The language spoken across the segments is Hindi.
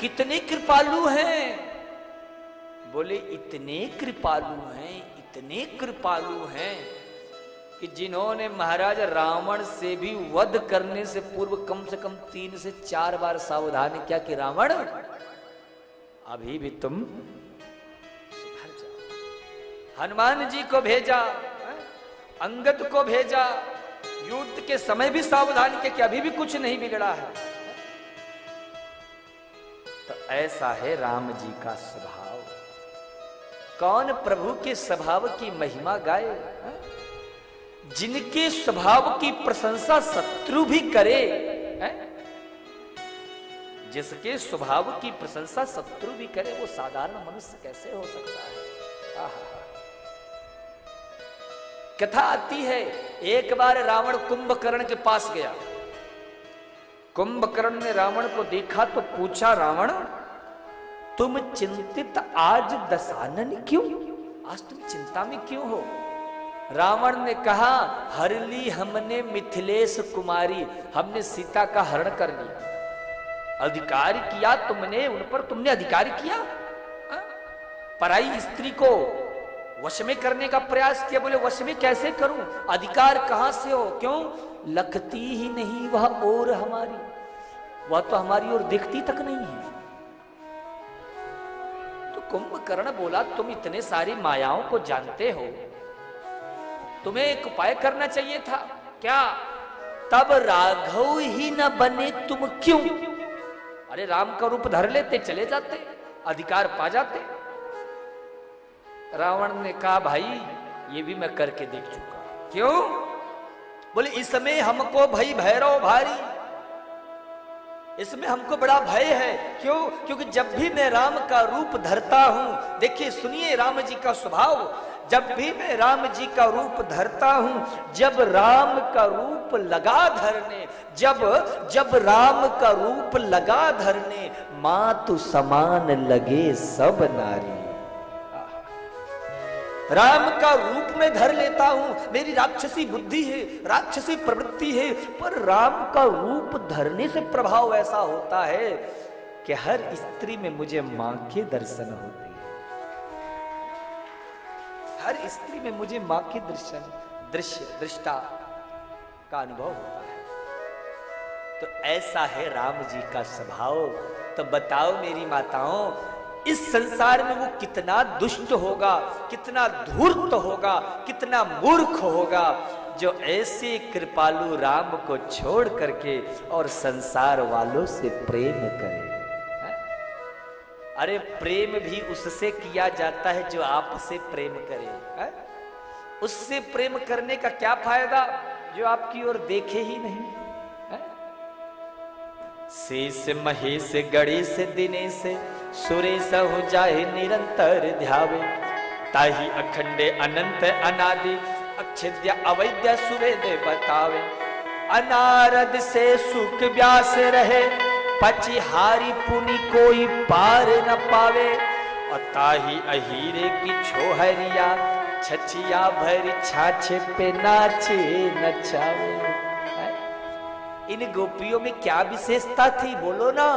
कितने कृपालु हैं। बोले इतने कृपालु हैं, इतने कृपालु हैं कि जिन्होंने महाराज रावण से भी वध करने से पूर्व कम से कम 3 से 4 बार सावधान किया कि रावण अभी भी तुम सुधर जाओ। हनुमान जी को भेजा, अंगद को भेजा, युद्ध के समय भी सावधान किया कि अभी भी कुछ नहीं बिगड़ा है। तो ऐसा है राम जी का स्वभाव। कौन प्रभु के स्वभाव की महिमा गाए? जिनके स्वभाव की प्रशंसा शत्रु भी करे, जिसके स्वभाव की प्रशंसा शत्रु भी करे, वो साधारण मनुष्य कैसे हो सकता है? कथा आती है, एक बार रावण कुंभकर्ण के पास गया। कुंभकर्ण ने रावण को देखा तो पूछा, रावण तुम चिंतित आज दशानन क्यों? आज तुम चिंता में क्यों हो? रावण ने कहा, हर ली हमने मिथिलेश कुमारी, हमने सीता का हरण कर लिया। अधिकार किया तुमने उन पर, तुमने अधिकार किया। पराई स्त्री को वश में करने का प्रयास किया। बोले वश में कैसे करूं? अधिकार कहां से हो? क्यों? लगती ही नहीं वह और हमारी, वह तो हमारी ओर दिखती तक नहीं है। तो कुंभकर्ण बोला, तुम इतने सारी मायाओं को जानते हो, तुम्हें एक उपाय करना चाहिए था। क्या? तब राघव ही न बने तुम क्यों? अरे राम का रूप धर लेते, चले जाते, अधिकार पा जाते। रावण ने कहा, भाई ये भी मैं करके देख चुका। क्यों? बोले इसमें हमको भाई भैरव भारी, इसमें हमको बड़ा भय है। क्यों? क्योंकि जब भी मैं राम का रूप धरता हूं, देखिए सुनिए राम जी का स्वभाव, जब भी मैं राम जी का रूप धरता हूं, जब राम का रूप लगा धरने, जब राम का रूप लगा धरने, मातु समान लगे सब नारी। राम का रूप में धर लेता हूं, मेरी राक्षसी बुद्धि है, राक्षसी प्रवृत्ति है, पर राम का रूप धरने से प्रभाव ऐसा होता है कि हर स्त्री में मुझे मां के दर्शन होते हैं। हर स्त्री में मुझे मां के दृष्टा का अनुभव होता है। तो ऐसा है राम जी का स्वभाव। तो बताओ मेरी माताओं, इस संसार में वो कितना दुष्ट होगा, कितना धूर्त होगा, कितना मूर्ख होगा, जो ऐसे कृपालु राम को छोड़ करके और संसार वालों से प्रेम करे। अरे प्रेम भी उससे किया जाता है जो आपसे प्रेम करे। उससे प्रेम करने का क्या फायदा जो आपकी ओर देखे ही नहीं। शेष महेश गणेश दिनेश सुरेश हो जाए निरंतर ध्यावे, ताही अखंडे अनंत अनादि अक्षिद्य अवैद्य सुवेद बतावे। अनारद से सुख व्यास रहे, पचिहारी पुनि कोई पार न पावे। और ताही अहीरे की छोहरिया, छछिया भरी छाछे पे नाचे नचावे। इन गोपियों में क्या विशेषता थी? बोलो ना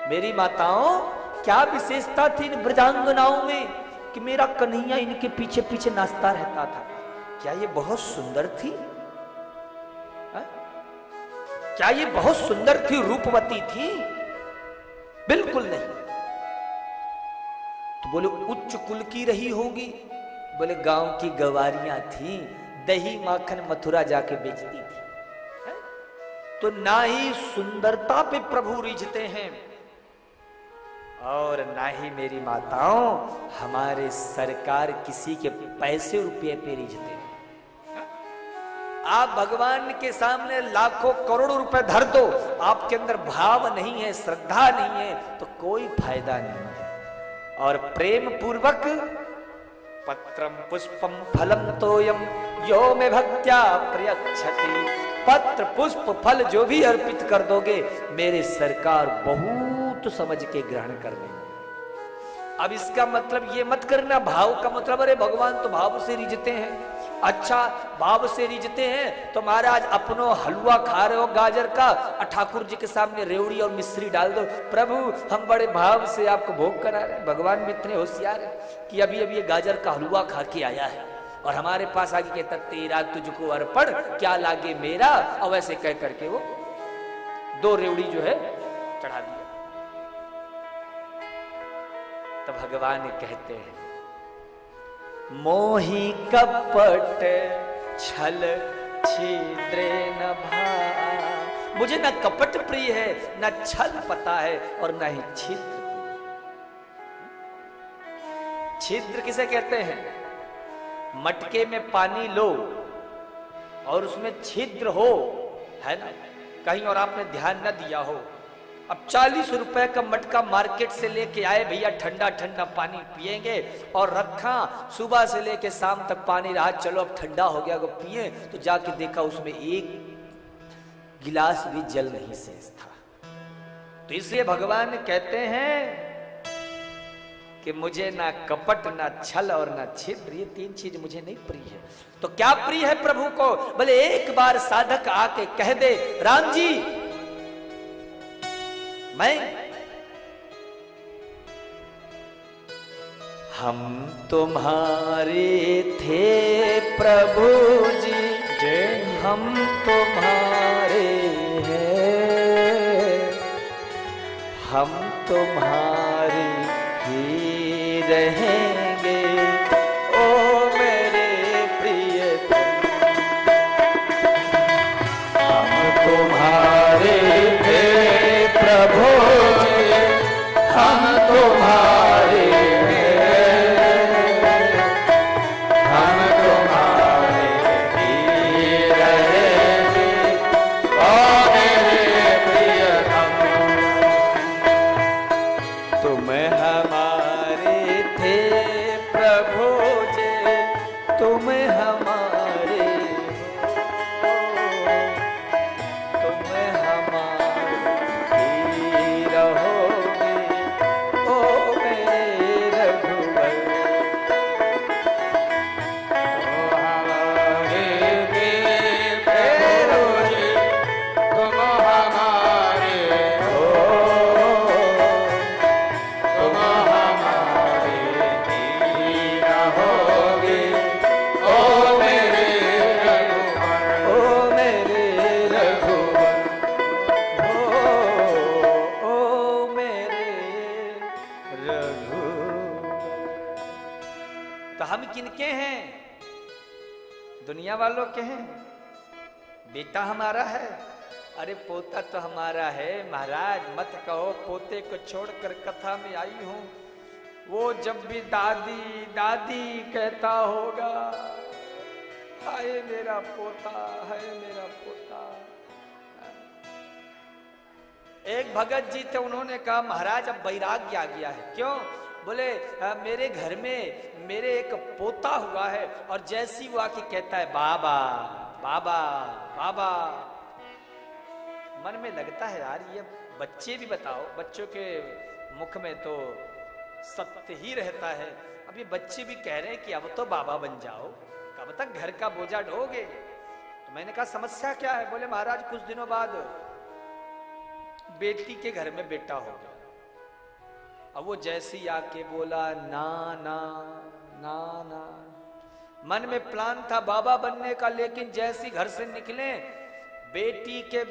मेरी माताओं, क्या विशेषता थी इन ब्रजांगनाओं में कि मेरा कन्हैया इनके पीछे पीछे नाचता रहता था? क्या ये बहुत सुंदर थी? क्या ये बहुत सुंदर थी, रूपवती थी? बिल्कुल नहीं। तो बोले उच्च कुल की रही होगी। बोले गांव की गवारियां थी, दही माखन मथुरा जाके बेचती थी। तो ना ही सुंदरता पे प्रभु रिझते हैं और ना ही मेरी माताओं हमारे सरकार किसी के पैसे रुपये पे रिझते हैं। आप भगवान के सामने लाखों करोड़ों रुपए धर दो, आपके अंदर भाव नहीं है, श्रद्धा नहीं है, तो कोई फायदा नहीं है। और प्रेम पूर्वक पत्रम पुष्पम फलम तोयम यो में भक्त्या प्रयच्छति। पत्र पुष्प फल जो भी अर्पित कर दोगे मेरे सरकार बहुत समझ के ग्रहण कर लेंगे। अब इसका मतलब ये मत करना भाव का मतलब अरे भगवान तो भाव से रिझते हैं। अच्छा भाव से रिझते हैं तो महाराज अपनो हलवा खा रहे हो गाजर का, ठाकुर जी के सामने रेवड़ी और मिश्री डाल दो, प्रभु हम बड़े भाव से आपको भोग करा रहे हैं। भगवान भी इतने होशियार है कि अभी अभी ये गाजर का हलवा खा के आया है और हमारे पास आगे कहता तेरा तुझको अर्पण क्या लागे मेरा, और वैसे कह करके वो 2 रेवड़ी जो है चढ़ा दिया। तो भगवान कहते हैं मोहि कपट छल छिद्रे न भा, मुझे न कपट प्रिय है, न छल पता है और न ही छिद्र। छिद्र किसे कहते हैं? मटके में पानी लो और उसमें छिद्र हो, है ना, कहीं और आपने ध्यान न दिया हो। अब 40 रुपए का मटका मार्केट से लेके आए भैया, ठंडा ठंडा पानी पिएंगे और रखा, सुबह से लेके शाम तक पानी रहा, चलो अब ठंडा हो गया को पिए, तो जाके देखा उसमें एक गिलास भी जल नहीं शेष था। तो इसलिए भगवान कहते हैं कि मुझे ना कपट ना छल और ना छिद्र, ये 3 चीज मुझे नहीं प्रिय है। तो क्या प्रिय है प्रभु को? बोले एक बार साधक आके कह दे राम जी मैं, हम तुम्हारे थे प्रभु जी, हम तुम्हारे हैं, हम तुम्हारे ही रहेंगे ओ मेरे प्रियतम, हम तुम्हारे थे प्रभु जी, हम तुम्हारे हैं, हम तुम्हारे ही रहेंगे ओ मेरे प्रियतम, तुम हमारे थे प्रभु जी, तुम हमारे दुनिया वालों के हैं, बेटा हमारा है, अरे पोता तो हमारा है महाराज, मत कहो पोते को छोड़कर कथा में आई हूं, वो जब भी दादी दादी कहता होगा, हाय मेरा पोता, हाय मेरा पोता। एक भगत जी थे, उन्होंने कहा महाराज अब वैराग्य आ गया है। क्यों? बोले मेरे घर में मेरे एक पोता हुआ है और जैसी वो आके कहता है बाबा बाबा बाबा, मन में लगता है यार ये बच्चे भी, बताओ बच्चों के मुख में तो सत्य ही रहता है। अब ये बच्चे भी कह रहे हैं कि अब तो बाबा बन जाओ, कब तक घर का बोझा ढोगे? तो मैंने कहा समस्या क्या है? बोले महाराज कुछ दिनों बाद बेटी के घर में बेटा हो गया। अब वो जैसी आके बोला ना ना ना ना, मन में प्लान था बाबा बनने का, लेकिन जैसी घर से निकले बेटी के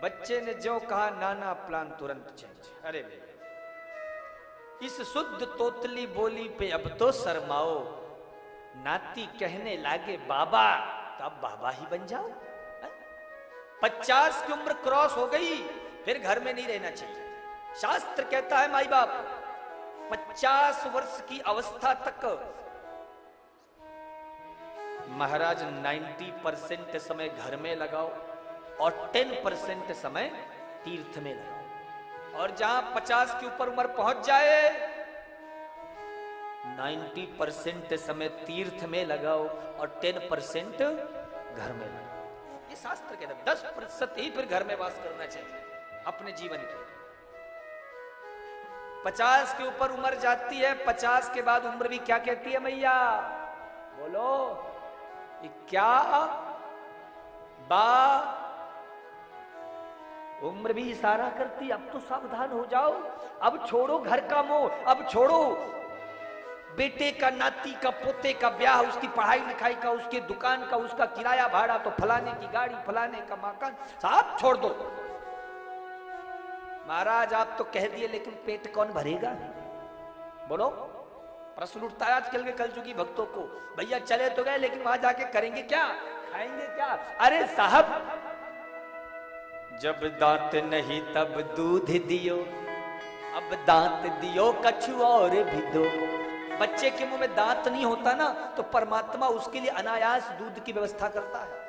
बच्चे ने जो कहा नाना, प्लान तुरंत चेंज। अरे भैया इस शुद्ध तोतली बोली पे अब तो शर्माओ, नाती कहने लागे बाबा, तो अब बाबा ही बन जाओ। 50 की उम्र क्रॉस हो गई, फिर घर में नहीं रहना चाहिए। शास्त्र कहता है माई बाप 50 वर्ष की अवस्था तक महाराज 90% समय घर में लगाओ और 10% समय तीर्थ में लगाओ, और जहां 50 के ऊपर उम्र पहुंच जाए 90% समय तीर्थ में लगाओ और 10% घर में लगाओ। ये शास्त्र कहता है 10% ही फिर घर में वास करना चाहिए अपने जीवन के। 50 के ऊपर उम्र जाती है, 50 के बाद उम्र भी क्या कहती है मैया? बोलो क्या बा उम्र भी इशारा करती, अब तो सावधान हो जाओ, अब छोड़ो घर का मोह, अब छोड़ो बेटे का, नाती का, पोते का ब्याह, उसकी पढ़ाई लिखाई का, उसके दुकान का, उसका किराया भाड़ा, तो फलाने की गाड़ी, फलाने का मकान, सब छोड़ दो। महाराज आप तो कह दिए, लेकिन पेट कौन भरेगा? बोलो, प्रश्न उठता है आजकल के कलयुगी भक्तों को। भैया चले तो गए, लेकिन वहां जाके करेंगे क्या, खाएंगे क्या? अरे साहब, जब दांत नहीं तब दूध दियो, अब दांत दियो कछु और भी दो। बच्चे के मुंह में दांत नहीं होता ना, तो परमात्मा उसके लिए अनायास दूध की व्यवस्था करता है।